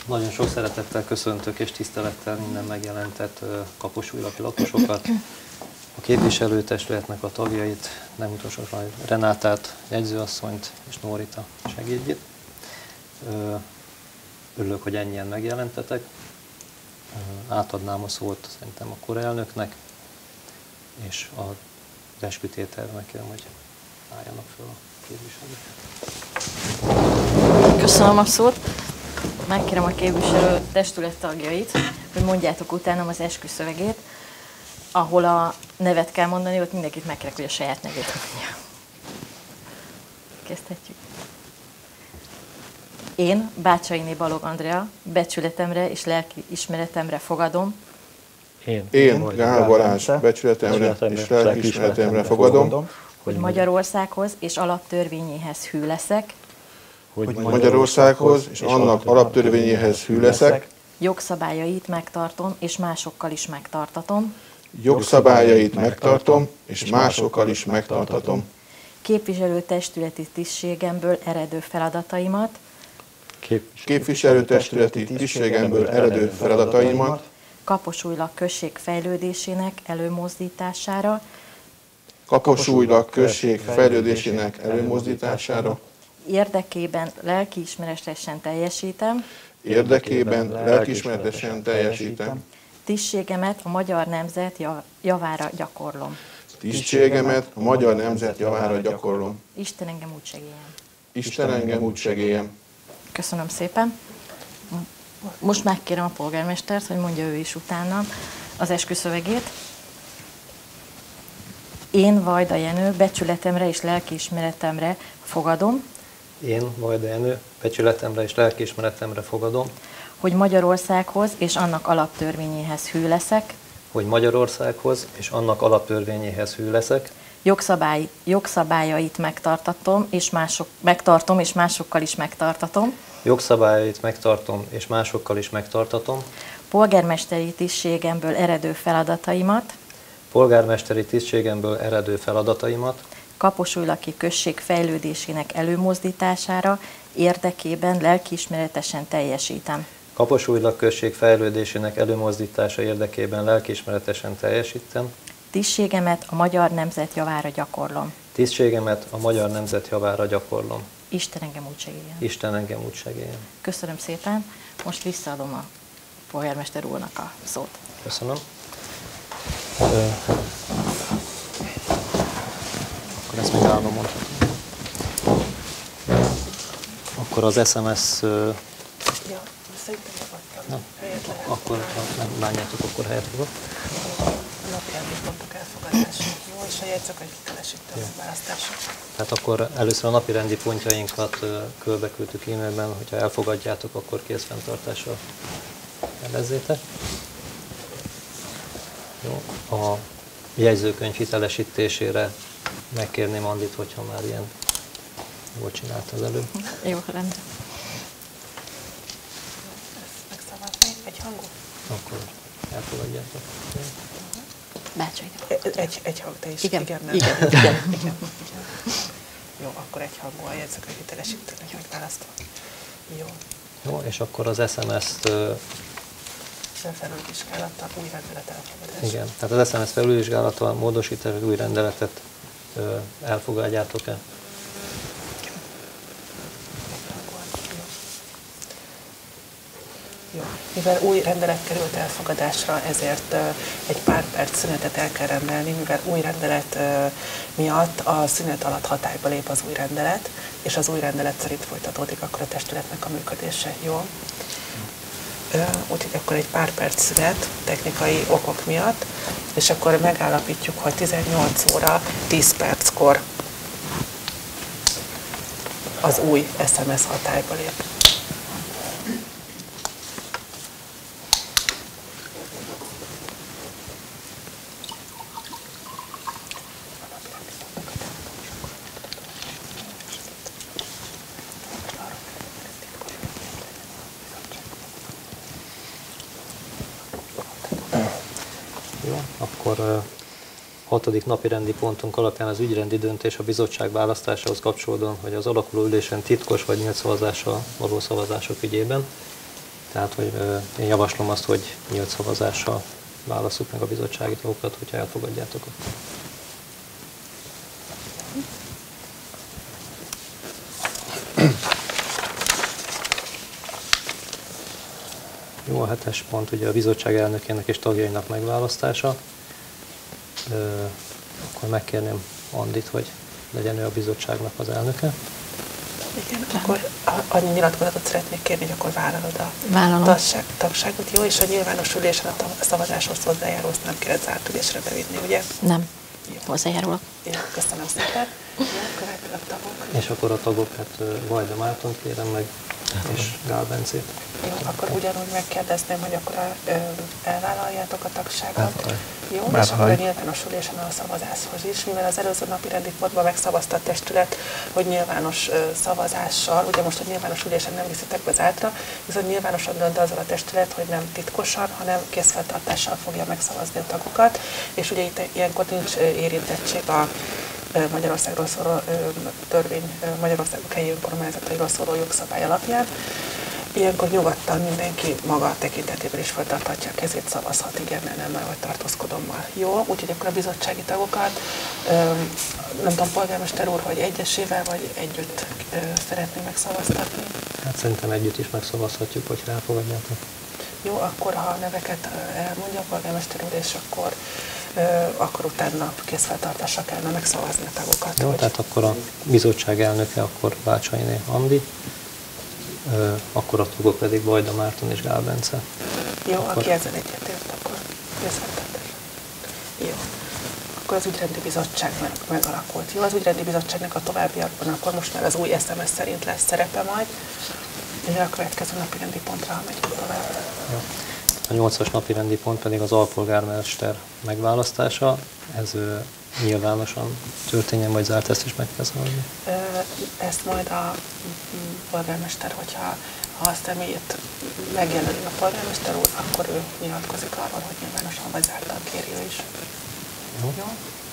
Nagyon sok szeretettel köszöntök és tisztelettel minden megjelentett kaposújlapi lakosokat, a képviselőtestületnek a tagjait, nem utolsó Renátát, jegyzőasszonyt és Nórita segédjét. Örülök, hogy ennyien megjelentetek. Átadnám a szót szerintem a korelnöknek, és az eskütételnek kérem, hogy álljanak fel a képviselők. Köszönöm a szót. Megkérem a képviselő testület tagjait, hogy mondjátok utánam az esküszövegét, ahol a nevet kell mondani, ott mindenkit megkérek, hogy a saját nevét mondja. Kezdhetjük. Én, Bácsainé Balog Andrea, becsületemre és lelkiismeretemre fogadom. Én Gál Balázs, becsületemre és lelkiismeretemre fogadom, hogy Magyarországhoz és alaptörvényéhez hű leszek. hogy Magyarországhoz és annak alaptörvényéhez hű leszek, Jogszabályait megtartom és másokkal is megtartatom. jogszabályait megtartom és másokkal is megtartatom. Képviselőtestületi tisztségemből eredő feladataimat. Képviselőtestületi tisztségemből eredő feladataimat Kaposújlak község fejlődésének előmozdítására. Kaposújlak község fejlődésének előmozdítására Érdekében lelkiismeretesen teljesítem. Tisztségemet a magyar nemzet javára gyakorlom. Tisztségemet a magyar nemzet javára gyakorlom. Isten engem úgy segéljen. Isten engem úgy segéljen. Köszönöm szépen. Most megkérem a polgármestert, hogy mondja ő is utána az esküszövegét. Én, Vajda Jenő, becsületemre és lelkiismeretemre fogadom. Én, Vajda Jenő, becsületemre és lelkiismeretemre fogadom, hogy Magyarországhoz és annak alaptörvényéhez hű leszek. hogy Magyarországhoz és annak alaptörvényéhez hű leszek, Jogszabályait megtartom és másokkal is megtartatom. jogszabályait megtartom és másokkal is megtartatom, Polgármesteri tisztségemből eredő feladataimat, Kaposújlaki község fejlődésének előmozdítására érdekében lelkiismeretesen teljesítem. Kaposújlak község fejlődésének előmozdítása érdekében lelkiismeretesen teljesítem, Tisztségemet a magyar nemzet javára gyakorlom. tisztségemet a magyar nemzet javára gyakorlom. Isten engem úgy segéljen. Isten engem úgy segéljen. Köszönöm szépen. Most visszaadom a polgármester úrnak a szót. Köszönöm. Akkor ezt még állva mondhatom. Akkor az SMS... Ja, szerintem Na, akkor nem bánjátok, akkor helyet fogok. a napjárdés pontok elfogadása. Jó, és a jegyzőkönyv hitelesítő választása. Tehát akkor először a napi rendi pontjainkat küldbeküldtük e-mailben, hogyha elfogadjátok, akkor kézfenntartással jelezzétek. Jó, a jegyzőkönyv hitelesítésére megkérném Andit, hogyha már ilyen jól csinált az előbb. Jó, rendben. Ezt megszavazni. Egy hangú? Akkor elfogadjátok. Bácsai. Egy hang, te is. Igen. Nem? Igen. Igen. Jó, akkor egy hangú a jegyzőkönyv hitelesítőnek megválasztva. Jó. Jó, és akkor az SMS-t, Felülvizsgálata, új rendelet elfogadása. igen, tehát az SMS felülvizsgálata, módosítás, új rendeletet elfogadjátok-e? Jó. Mivel új rendelet került elfogadásra, ezért egy pár perc szünetet el kell rendelni, mivel új rendelet miatt a szünet alatt hatályba lép az új rendelet, és az új rendelet szerint folytatódik akkor a testületnek a működése. Jó? Úgyhogy akkor egy pár perc szünet technikai okok miatt, és akkor megállapítjuk, hogy 18 óra 10 perckor az új SMS hatályba lép. Jó, akkor 6. napi rendi pontunk alapján az ügyrendi döntés a bizottság választásához kapcsolódóan, hogy az alakuló ülésen titkos vagy nyílt szavazással való szavazások ügyében. Tehát, hogy én javaslom azt, hogy nyílt szavazással válasszuk meg a bizottsági tagokat, hogyha elfogadjátok. Jó, a 7-es pont ugye a bizottság elnökének és tagjainak megválasztása. Akkor megkérném Andit, hogy legyen ő a bizottságnak az elnöke. Igen, akkor annyi nyilatkozatot szeretnék kérni, hogy akkor vállalod a tagságot, jó? És a nyilvános ülésen a szavazáshoz hozzájárulsz, nem kellett zárt ülésre bevinni, ugye? Nem. Jó. Hozzájárulok. Jó, köszönöm szépen. Jó, következő a tagok. És akkor a tagokat Vajda Márton kérem meg, és Gál Bencét. Jó, akkor ugyanúgy megkérdezném, hogy akkor elvállaljátok a tagságot. Jó, és akkor a nyilvános ülésen a szavazáshoz is, mivel az előző napi rendi pontban megszavazta a testület, hogy nyilvános szavazással, ugye most a nyilvános ülésen nem viszitek be zártra, viszont nyilvánosan dönt azzal a testület, hogy nem titkosan, hanem készfeltartással fogja megszavazni a tagokat, és ugye itt ilyenkor nincs érintettség a Magyarországról szóló törvény, Magyarországok helyi önkormányzatairól szóló jogszabály alapján. Ilyenkor nyugodtan mindenki maga tekintetében is feltarthatja a kezét, szavazhat igennel, nemmel vagy tartózkodommal. Jó, úgyhogy akkor a bizottsági tagokat, nem tudom, polgármester úr, hogy egyesével vagy együtt szeretné megszavaztatni? Hát szerintem együtt is megszavazhatjuk, hogyha elfogadjátok. Jó, akkor ha a neveket elmondja a polgármester úr, és akkor utána készfeltartásra kellene megszavazni a tagokat. Jó, tehát akkor a bizottság elnöke, akkor Bácsainé Andi, akkor a tagok pedig Vajda Márton és Gál Bence. Jó, akkor aki ezzel egyetért, akkor készfeltartás. Jó. Akkor az ügyrendi bizottság megalakult. Jó, az ügyrendi bizottságnak a továbbiakban akkor most már az új SMS szerint lesz szerepe majd, és a következő napi rendi pontra, ha megyünk tovább. Jó. A 8-as napi rendi pont pedig az alpolgármester megválasztása. Ez nyilvánosan történjen, vagy zárt, ezt is meg kell szavazni? Ezt majd a polgármester, hogyha a személyét megjelöli a polgármester úr, akkor ő nyilatkozik arról, hogy nyilvánosan vagy zártan kéri ő is. Jó?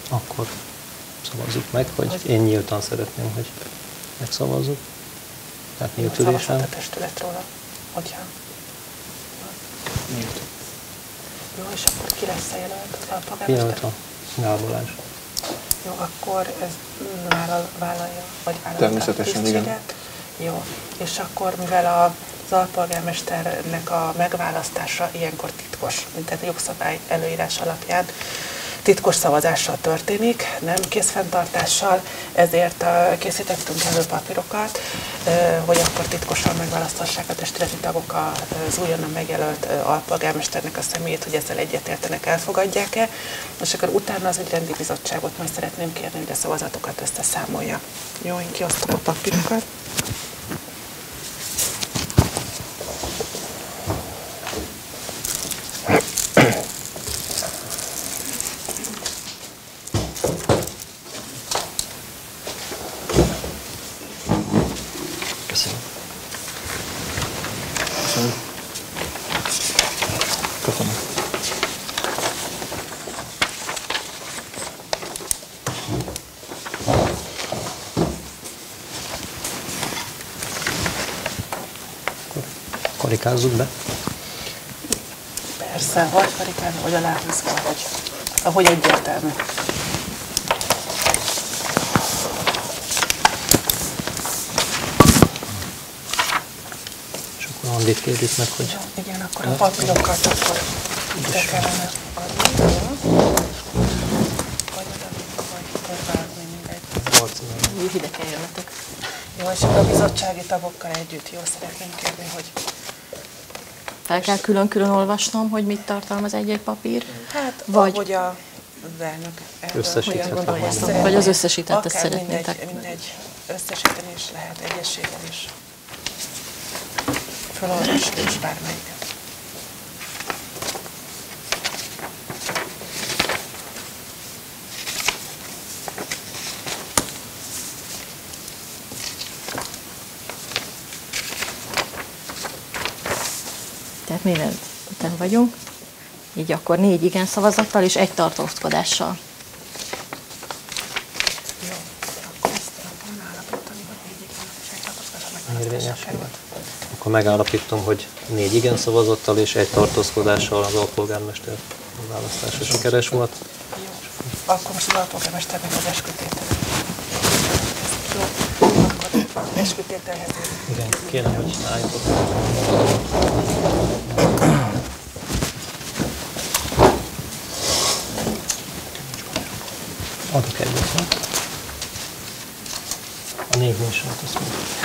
Akkor szavazzuk meg, hogy én nyíltan szeretném, hogy megszavazzuk. Tehát nyílt ülésen. Szavazhat a testület róla, hogyha... Nyílt. Jó, és akkor ki lesz a jelölt? A polgármester? Jelölt a Gál Balázs. Jó, akkor ez vállalja, vagy vállalja természetesen, igen. Jó, és akkor mivel az alpolgármesternek a megválasztása ilyenkor titkos, tehát a jogszabály előírás alapján titkos szavazással történik, nem készfenntartással, ezért készítettünk elő papírokat, hogy akkor titkosan megválasztassák a testületi tagok az újonnan megjelölt alpolgármesternek a személyét, hogy ezzel egyetértenek, elfogadják-e, és akkor utána az ügyrendi bizottságot majd szeretném kérni, hogy a szavazatokat összeszámolja. Jó, én kiosztom a papírokat. Köszönöm. Köszönöm. Karikázzuk be. Persze, vagy karikán, vagy aláhúzva, ahogy egyértelmű. És akkor Andit kérjük meg, hogy... Igen, akkor a papírokat akkor ide kellene adni. Vagy körbeadni mindegy. Úgy ide kell jönnötök. Jó, és akkor a bizottsági tagokkal együtt jó szeretném kérni, hogy... Fel kell külön-külön olvasnom, hogy mit tartalmaz egy-egy papír? Hát, vagy ahogy a elnök Összesíthető hogyan gondolja, vagy szeretné. vagy az összesítettet Akár szeretnétek. mindegy összesíteni is lehet, egyesével is. Felolvasni is bármelyiket. Tehát minden után vagyunk. Így akkor 4 igen szavazattal és 1 tartózkodással. Jó, akkor ezt fogom állapítani, hogy 4 igen, és egy tartózkodásra Érvényes. megválasztásra került. Akkor megállapítom, hogy 4 igen szavazattal és 1 tartózkodással az alpolgármester választása sikeres volt. Jó. Akkor most az alpolgármesternek az eskütétel. Jó. Akkor eskütételhez. Igen, kéne, hogy álljatok. Adok egyet, ha? A névnél sem, azt mondom.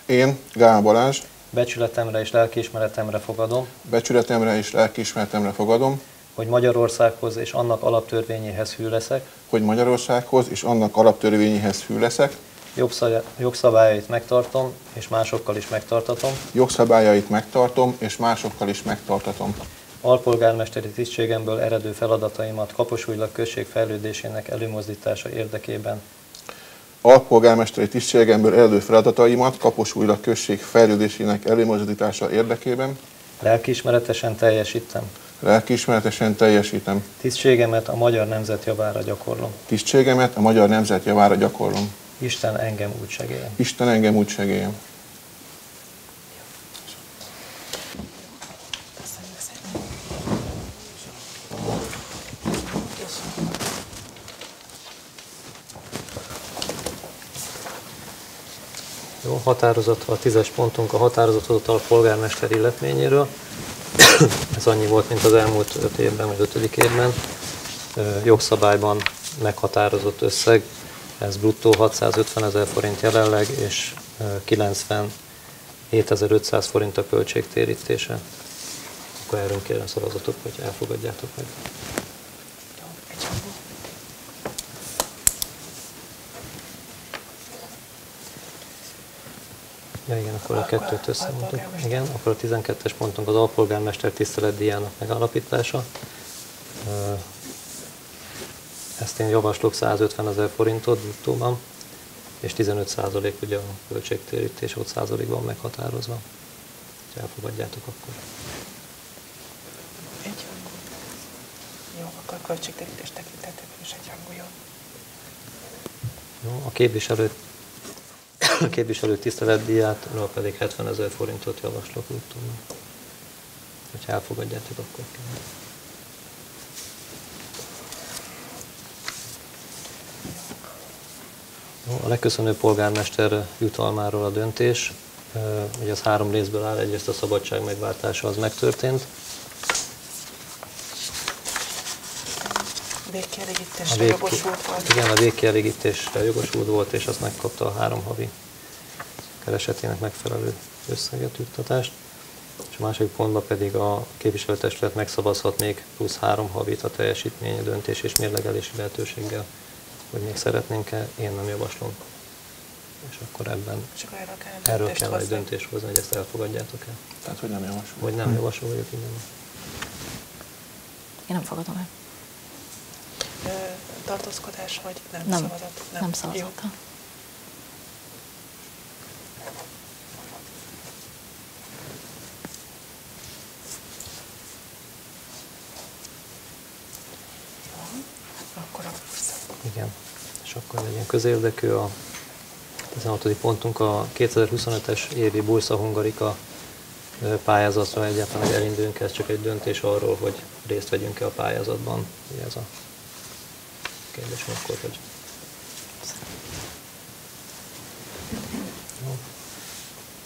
Én, Gál Balázs, becsületemre és lelkiismeretemre fogadom, becsületemre és lelkiismeretemre fogadom, hogy Magyarországhoz és annak alaptörvényéhez hű leszek, hogy Magyarországhoz és annak alaptörvényéhez hű leszek, jogszabályait megtartom és másokkal is megtartatom, jogszabályait megtartom és másokkal is megtartatom. alpolgármesteri tisztségemből eredő feladataimat Kaposújlag község fejlődésének előmozdítása érdekében, Alpolgármesteri tisztségemből eredő feladataimat Kaposújlag község fejlődésének előmozdítása érdekében lelkiismeretesen teljesítem. lelkiismeretesen teljesítem. Tisztségemet a magyar nemzet javára gyakorlom. Tisztségemet a magyar nemzet javára gyakorlom. Isten engem úgy segélyen. Isten engem úgy segélyen. Köszönjük szépen. Jó, határozat, a 10-es pontunk a határozathozatal polgármester illetményéről. Ez annyi volt, mint az elmúlt 5 évben, vagy 5. évben. Jogszabályban meghatározott összeg, ez bruttó 650 000 forint jelenleg, és 97 500 forint a költségtérítése. Akkor erről kérem szavazatot, hogy elfogadjátok meg. Jó, egyhangú. Ja, igen, akkor a kettőt összemondtuk. alpolgármester. Igen, akkor a 12-es pontunk az alpolgármester tiszteletdíjának megállapítása. Ezt én javaslok 150 000 forintot bruttóban, és 15% ugye a költségtérítés 5%-ban meghatározva. Ha elfogadjátok akkor. Egyhangú. Jó, akkor költségtérítés tekintetében is egyhangú, jó. Jó, a képviselő tiszteletdíjátról pedig 70 000 forintot javaslok bruttóban. Ha elfogadjátok, akkor kell. A leköszönő polgármester jutalmáról a döntés, ugye az 3 részből áll, egyrészt a szabadság megváltása az megtörtént. Végkielégítésre jogosult volt. Igen, a végkielégítésre jogosult volt, és azt megkapta a 3 havi keresetének megfelelő összeget, juttatást. És a második pontban pedig a képviselőtestület megszavazhat még plusz 3 havit a teljesítmény, döntés és mérlegelési lehetőséggel, hogy még szeretnénk-e, én nem javaslom. És akkor ebben És akkor erről kell egy döntést hozni, hogy ezt elfogadjátok el. Tehát, hogy nem javasol. Vagy nem javasoljuk, igen. Én nem fogadom el. Tartózkodás vagy nem, Nem, szavazat? nem Jó. szavazattal. Akkor a Igen. És akkor legyen közérdekű a 16. pontunk a 2025-es évi Bursa Hungarika pályázatra egyáltalán elindulunk, ez csak egy döntés arról, hogy részt vegyünk-e a pályázatban. Ugye ez a kérdés akkor, hogy... Jó.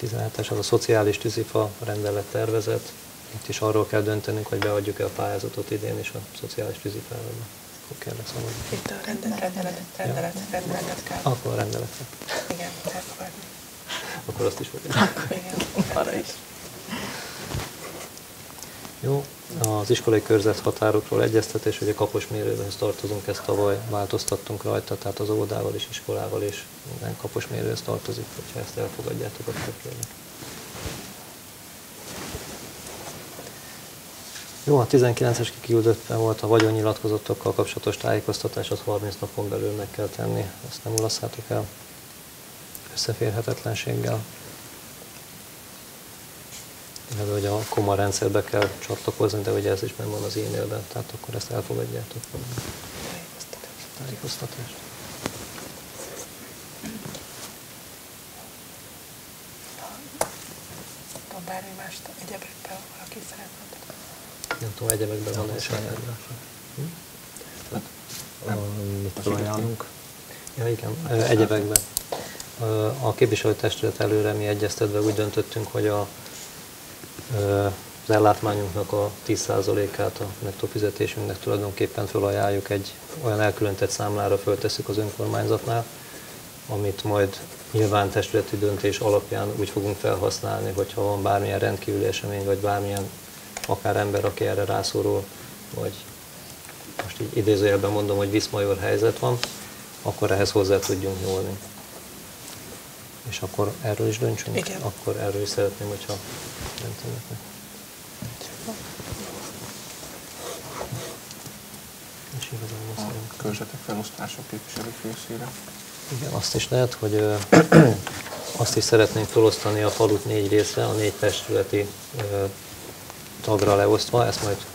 17-es az a szociális tűzifa rendelet tervezet. Itt is arról kell döntenünk, hogy beadjuk-e a pályázatot idén is a szociális tűzifára. Akkor kérlek szavazni. itt a rendeletet kell. Akkor a rendeletre. Igen, elfogadni. Akkor azt is fogjuk. Igen, Arra is. Jó, az iskolai körzet határokról egyeztetés, ugye Kaposmérőhöz tartozunk, ezt tavaly változtattunk rajta, tehát az óvodával és iskolával is minden Kaposmérőhöz tartozik, hogyha ezt elfogadjátok, akkor kérlek. Jó, a 19-es kiküldöttben volt a vagyonnyilatkozatokkal kapcsolatos tájékoztatás, az 30 napon belül meg kell tenni, ezt nem ulasszátok el összeférhetetlenséggel. Illetve, hogy a Koma rendszerbe kell csatlakozni, de ugye ez is benne van az e-mailben, tehát akkor ezt elfogadjátok. Tájékoztatást. most egyebekben valaki szeretne? Nem tudom, egyebekben van-e sajátlása. Mit ajánlunk? Ja, igen, egyebekben. A képviselőtestület előre mi egyeztetve úgy döntöttünk, hogy az ellátmányunknak a 10%-át a nettó fizetésünknek tulajdonképpen felajánljuk egy olyan elkülönített számlára, föltesszük az önkormányzatnál, amit majd nyilván testületi döntés alapján úgy fogunk felhasználni, hogyha van bármilyen rendkívüli esemény, vagy bármilyen akár ember, aki erre rászorul, vagy most így idézőjelben mondom, hogy viszmajor helyzet van, akkor ehhez hozzá tudjunk nyúlni. És akkor erről is döntsünk? Igen. Akkor erről is szeretném, hogyha döntenek. És igazából szerintem. Körzetek felosztások képviselők részére. Igen, azt is lehet, hogy azt is szeretnénk felosztani a falut 4 részre, a 4 testületi tagra leosztva, ezt majd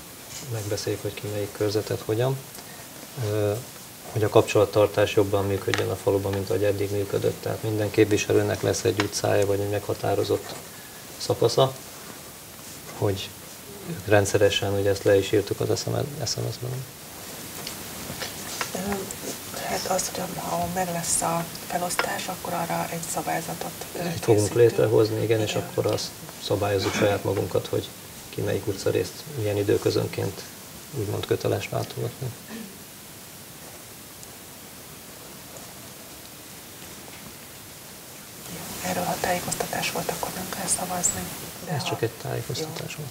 megbeszéljük, hogy ki melyik körzetet hogyan, hogy a kapcsolattartás jobban működjön a faluban, mint ahogy eddig működött. Tehát minden képviselőnek lesz egy utcája, vagy egy meghatározott szakasza, hogy rendszeresen, ugye ezt le is írtuk az SMS-ben. Hát az, hogy ha meg lesz a felosztás, akkor arra egy szabályzatot fogunk létrehozni, igen, és akkor azt szabályozzuk saját magunkat, hogy ki melyik utcarészt milyen időközönként úgymond köteles látogatni. Erről, ha tájékoztatás volt, akkor nem kell szavazni. De Ez csak egy tájékoztatás volt.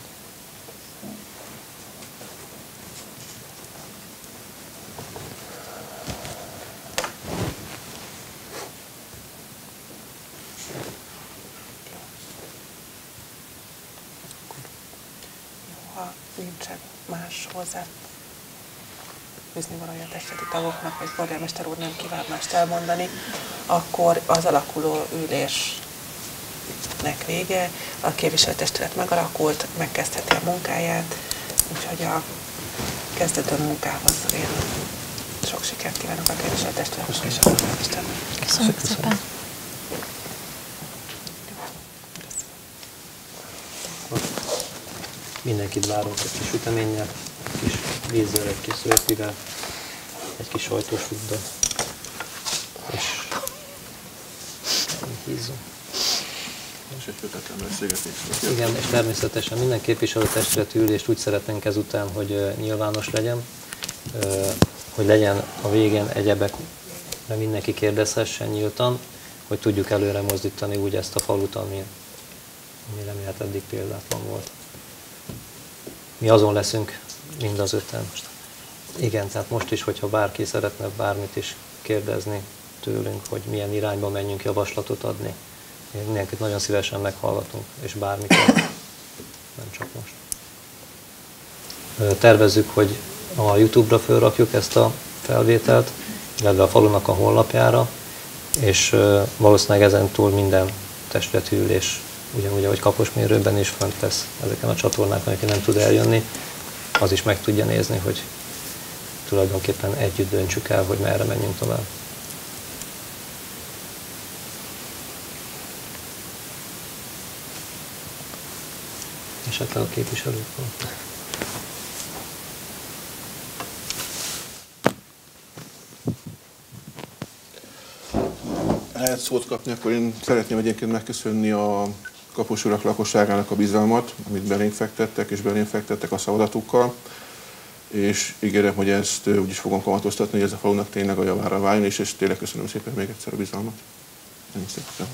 Ha nincsen más hozzá fűzni valója a testületi tagoknak, vagy polgármester úr nem kíván mást elmondani, akkor az alakuló ülésnek vége, a képviselőtestület megalakult, megkezdheti a munkáját, úgyhogy a kezdődő munkához én sok sikert kívánok a képviselőtestületnek és a polgármesternek. Köszönöm szépen. Mindenkit várunk egy kis üteménnyel, egy kis vízzel, egy kis szörpivel, egy kis sajtósúddal, és hízzunk. És egy kötetlen beszélgetés. Igen, és természetesen minden képviselőtestületi ülést úgy szeretnénk ezután, hogy nyilvános legyen, hogy legyen a végén egyebek, mert mindenki kérdezhessen nyíltan, hogy tudjuk előre mozdítani úgy ezt a falut, ami remélt eddig példátlan volt. Mi azon leszünk, mind az 5-en. Igen, tehát most is, hogyha bárki szeretne bármit is kérdezni tőlünk, hogy milyen irányba menjünk javaslatot adni, mindenkit nagyon szívesen meghallgatunk, és bármikor, nem csak most. Tervezzük, hogy a YouTube-ra felrakjuk ezt a felvételt, illetve a falunak a honlapjára, és valószínűleg ezentúl minden testületi ülés, ugyanúgy, ahogy Kaposmérőben is fönt lesz ezeken a csatornákon, aki nem tud eljönni, az is meg tudja nézni, hogy tulajdonképpen együtt döntsük el, hogy merre menjünk tovább. Esetleg a képviselőkről. Lehet szót kapni, akkor én szeretném egyébként megköszönni a Kapos urak lakosságának a bizalmat, amit belénk fektettek, és belénk fektettek a szavazatukkal, és ígérem, hogy ezt úgy is fogom kamatoztatni, hogy ez a falunak tényleg a javára váljon, és tényleg köszönöm szépen még egyszer a bizalmat. Ennyi szépen.